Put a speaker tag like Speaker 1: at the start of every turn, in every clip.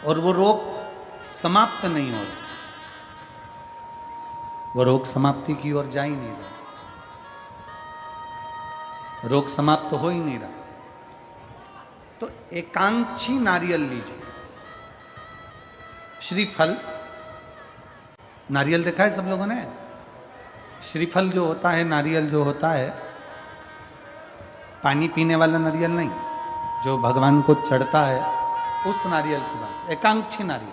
Speaker 1: और वो रोग समाप्त नहीं हो रहा, वो रोग समाप्ति की ओर जा ही नहीं रहा, रोग समाप्त हो ही नहीं रहा। तो एकांक्षी नारियल लीजिए। श्रीफल, नारियल देखा है सब लोगों ने? श्रीफल जो होता है, नारियल जो होता है, पानी पीने वाला नारियल नहीं, जो भगवान को चढ़ता है उस नारियल की बात। एकांक्षी नारियल,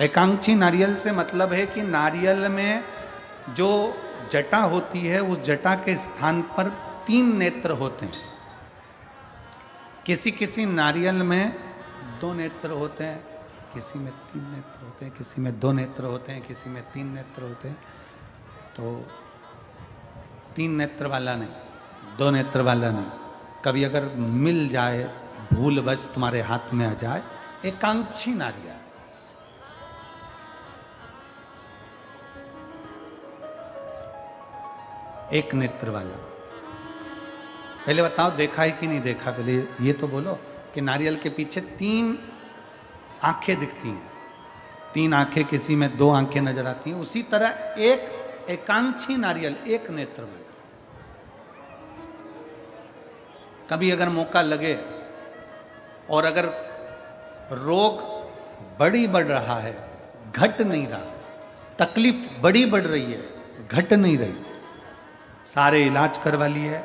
Speaker 1: एकांक्षी नारियल से मतलब है कि नारियल में जो जटा होती है उस जटा के स्थान पर 3 नेत्र होते हैं। किसी किसी नारियल में 2 नेत्र होते हैं, किसी में 3 नेत्र होते हैं, किसी में 2 नेत्र होते हैं, किसी में 3 नेत्र होते हैं। तो 3 नेत्र वाला नहीं, 2 नेत्र वाला नहीं, कभी अगर मिल जाए, भूलवश तुम्हारे हाथ में आ जाए, एकांक्षी नारियल। एक नेत्र वाला। पहले बताओ देखा है कि नहीं देखा? पहले ये तो बोलो कि नारियल के पीछे 3 आंखें दिखती हैं, 3 आंखें, किसी में 2 आंखें नजर आती हैं। उसी तरह एक एकांक्षी नारियल, एक नेत्र वाला। कभी अगर मौका लगे और अगर रोग बढ़ रहा है, घट नहीं रहा, तकलीफ बढ़ रही है, घट नहीं रही, सारे इलाज करवा लिए,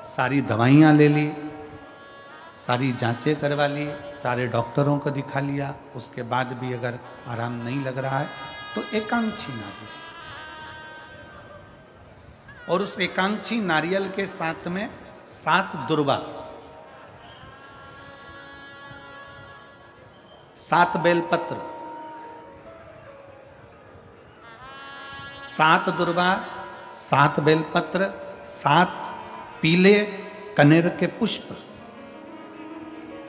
Speaker 1: सारी दवाइयाँ ले ली, सारी जांचें करवा ली, सारे डॉक्टरों को दिखा लिया, उसके बाद भी अगर आराम नहीं लग रहा है तो एकांक्षी नारियल। और उस एकांक्षी नारियल के साथ में 7 दुर्वा, 7 बेलपत्र, 7 दुर्वा, 7 बेलपत्र, 7 पीले कनेर के पुष्प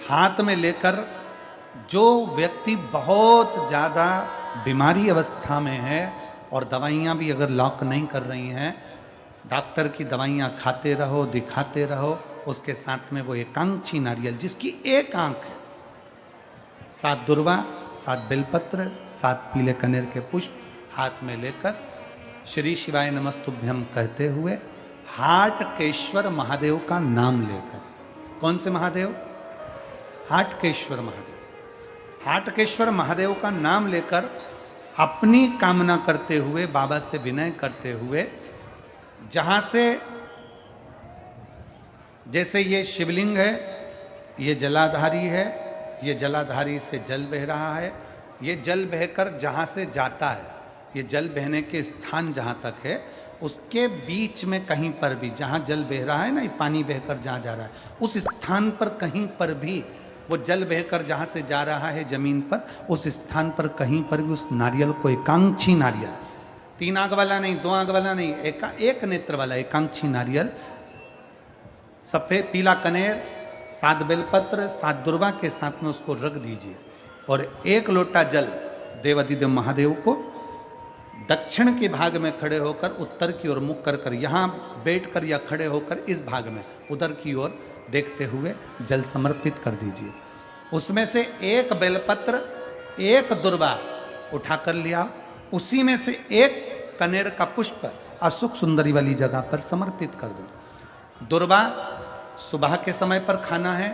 Speaker 1: हाथ में लेकर, जो व्यक्ति बहुत ज़्यादा बीमारी अवस्था में है और दवाइयाँ भी अगर लॉक नहीं कर रही हैं, डॉक्टर की दवाइयाँ खाते रहो, दिखाते रहो, उसके साथ में वो एकांक्षी नारियल जिसकी एक आंख है, 7 दुर्वा, 7 बेलपत्र, 7 पीले कनेर के पुष्प हाथ में लेकर श्री शिवाय नमस्तुभ्यम कहते हुए हाटकेश्वर महादेव का नाम लेकर। कौन से महादेव? हाटकेश्वर महादेव। हाटकेश्वर महादेव का नाम लेकर अपनी कामना करते हुए, बाबा से विनय करते हुए, जहां से, जैसे ये शिवलिंग है, ये जलाधारी है, ये जलाधारी से जल बह रहा है, ये जल बहकर जहां से जाता है, ये जल बहने के स्थान जहां तक है, उसके बीच में कहीं पर भी, जहां जल बह रहा है ना, ये पानी बहकर जहां जा रहा है, उस स्थान पर कहीं पर भी, वो जल बहकर जहां से जा रहा है जमीन पर, उस स्थान पर कहीं पर भी उस नारियल को, एकांक्षी नारियल, 3 आंख वाला नहीं, 2 आंख वाला नहीं, एक नेत्र वाला एकांक्षी नारियल, सफेद पीला कनेर, 7 बेलपत्र, 7 दुर्वा के साथ में उसको रख दीजिए और 1 लोटा जल देवाधिदेव महादेव को दक्षिण के भाग में खड़े होकर, उत्तर की ओर मुख कर यहाँ बैठकर या खड़े होकर इस भाग में उधर की ओर देखते हुए जल समर्पित कर दीजिए। उसमें से 1 बेलपत्र, 1 दुर्वा उठा कर लिया, उसी में से 1 कनेर का पुष्प अशोक सुंदरी वाली जगह पर समर्पित कर दो। दुर्वा सुबह के समय पर खाना है,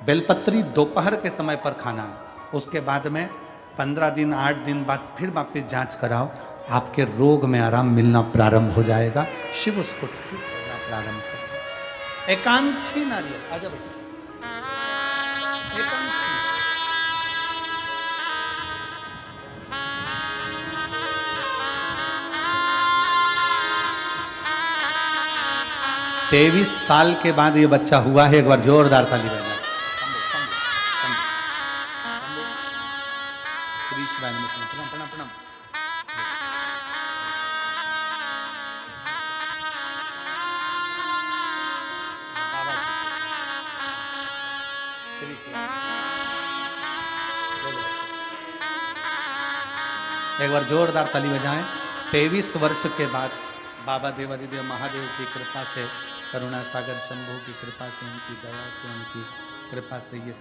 Speaker 1: बेलपत्री दोपहर के समय पर खाना है। उसके बाद में 15 दिन 8 दिन बाद फिर वापस जांच कराओ, आपके रोग में आराम मिलना प्रारंभ हो जाएगा, शिव उसको ठीक करना प्रारंभ करेगा। एकांक्षी नारियल, आजा बेटा, एकांक्षी। 23 साल के बाद ये बच्चा हुआ है, एक बार जोरदार ताली बजाएं। प्रणाम प्रणाम प्रणाम। एक बार जोरदार ताली बजाएं। 23 वर्ष के बाद बाबा देवाधिदेव महादेव की कृपा से, करुणा सागर शंभू की कृपा से, उनकी दया से, उनकी कृपा से ये